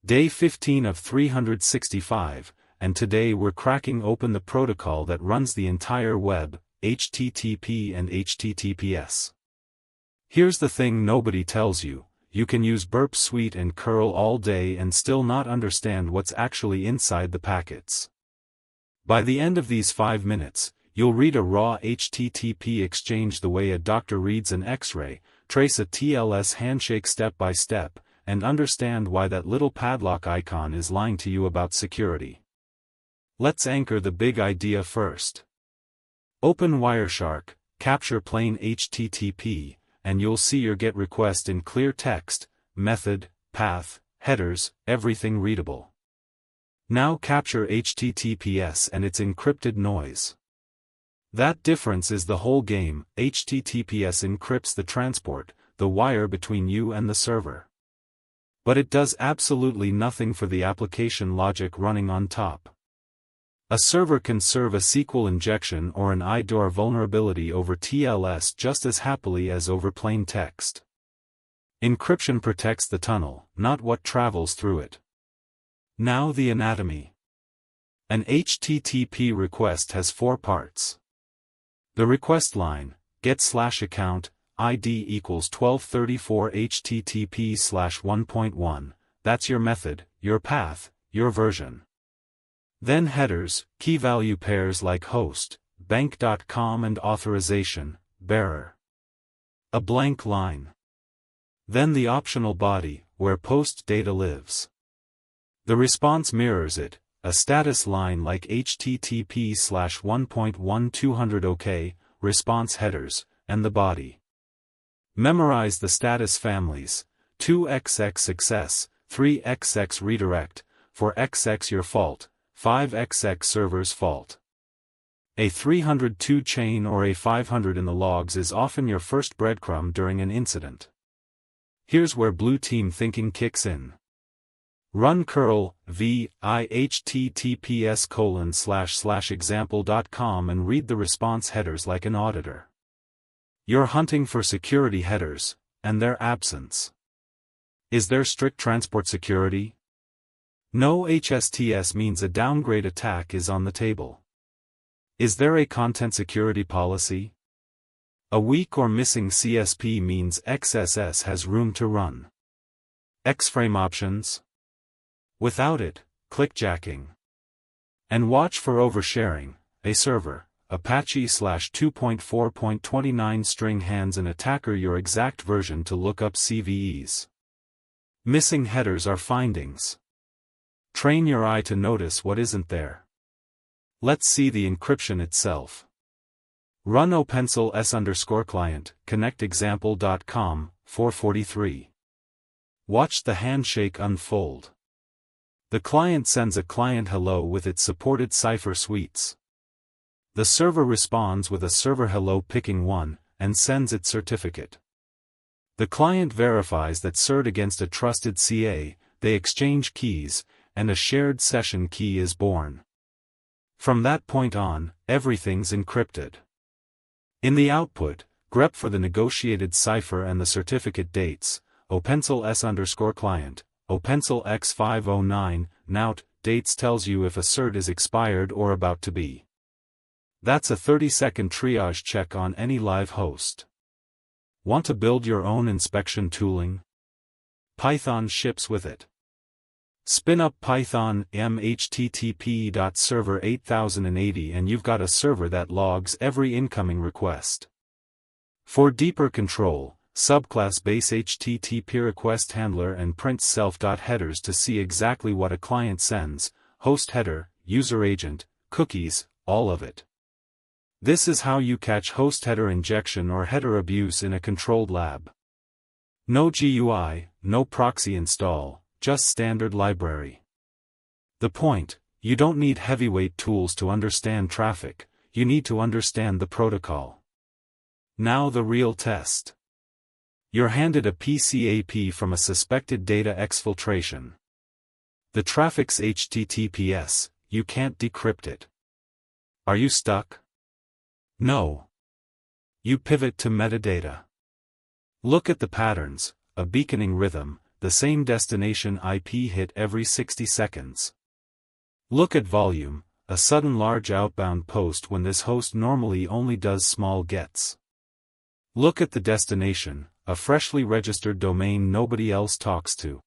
Day 15 of 365, and today we're cracking open the protocol that runs the entire web, HTTP and HTTPS. Here's the thing nobody tells you: you can use Burp Suite and curl all day and still not understand what's actually inside the packets. By the end of these 5 minutes, you'll read a raw HTTP exchange the way a doctor reads an X-ray, trace a TLS handshake step by step, and understand why that little padlock icon is lying to you about security. Let's anchor the big idea first. Open Wireshark, capture plain HTTP, and you'll see your GET request in clear text, method, path, headers, everything readable. Now capture HTTPS and its encrypted noise. That difference is the whole game. HTTPS encrypts the transport, the wire between you and the server. But it does absolutely nothing for the application logic running on top. A server can serve a SQL injection or an IDOR vulnerability over TLS just as happily as over plain text. Encryption protects the tunnel, not what travels through it. Now the anatomy. An HTTP request has 4 parts. The request line, get/account, ID equals 1234 HTTP/1.1, that's your method, your path, your version. Then headers, key value pairs like host, bank.com and authorization, bearer. A blank line. Then the optional body, where post data lives. The response mirrors it, a status line like HTTP/1.1200 OK, response headers, and the body. Memorize the status families: 2xx success, 3xx redirect, 4xx your fault, 5xx server's fault. A 302 chain or a 500 in the logs is often your first breadcrumb during an incident. Here's where blue team thinking kicks in. Run curl v I https://example.com and read the response headers like an auditor. You're hunting for security headers, and their absence. Is there strict transport security? No. HSTS means a downgrade attack is on the table. Is there a content security policy? A weak or missing CSP means XSS has room to run. X-frame options? Without it, clickjacking. And watch for oversharing. A server, Apache/2.4.29 string hands an attacker your exact version to look up CVEs. Missing headers are findings. Train your eye to notice what isn't there. Let's see the encryption itself. Run opencl s_client, connectexample.com, 443. Watch the handshake unfold. The client sends a client hello with its supported cipher suites. The server responds with a server hello picking one, and sends its certificate. The client verifies that cert against a trusted CA, they exchange keys, and a shared session key is born. From that point on, everything's encrypted. In the output, grep for the negotiated cipher and the certificate dates, opencl s_client, opencl x509, nout, dates tells you if a cert is expired or about to be. That's a 30-second triage check on any live host. Want to build your own inspection tooling? Python ships with it. Spin up Python http.server 8080 and you've got a server that logs every incoming request. For deeper control, subclass base HTTP request handler and print self.headers to see exactly what a client sends, host header, user agent, cookies, all of it. This is how you catch host header injection or header abuse in a controlled lab. No GUI, no proxy install, just standard library. The point: you don't need heavyweight tools to understand traffic, you need to understand the protocol. Now the real test. You're handed a PCAP from a suspected data exfiltration. The traffic's HTTPS, you can't decrypt it. Are you stuck? No. You pivot to metadata. Look at the patterns: a beaconing rhythm, the same destination IP hit every 60 seconds. Look at volume, a sudden large outbound post when this host normally only does small gets. Look at the destination, a freshly registered domain nobody else talks to.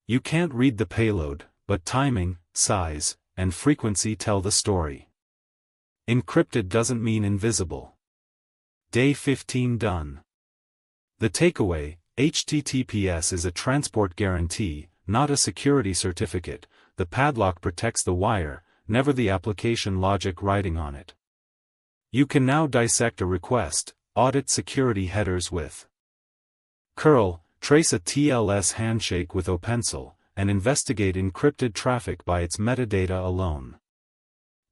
You can't read the payload, but timing, size, and frequency tell the story. Encrypted doesn't mean invisible. Day 15 done. The takeaway: HTTPS is a transport guarantee, not a security certificate. The padlock protects the wire, never the application logic riding on it. You can now dissect a request, audit security headers with curl, trace a TLS handshake with OPENCIL, and investigate encrypted traffic by its metadata alone.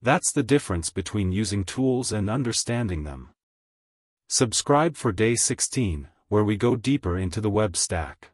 That's the difference between using tools and understanding them. Subscribe for day 16, where we go deeper into the web stack.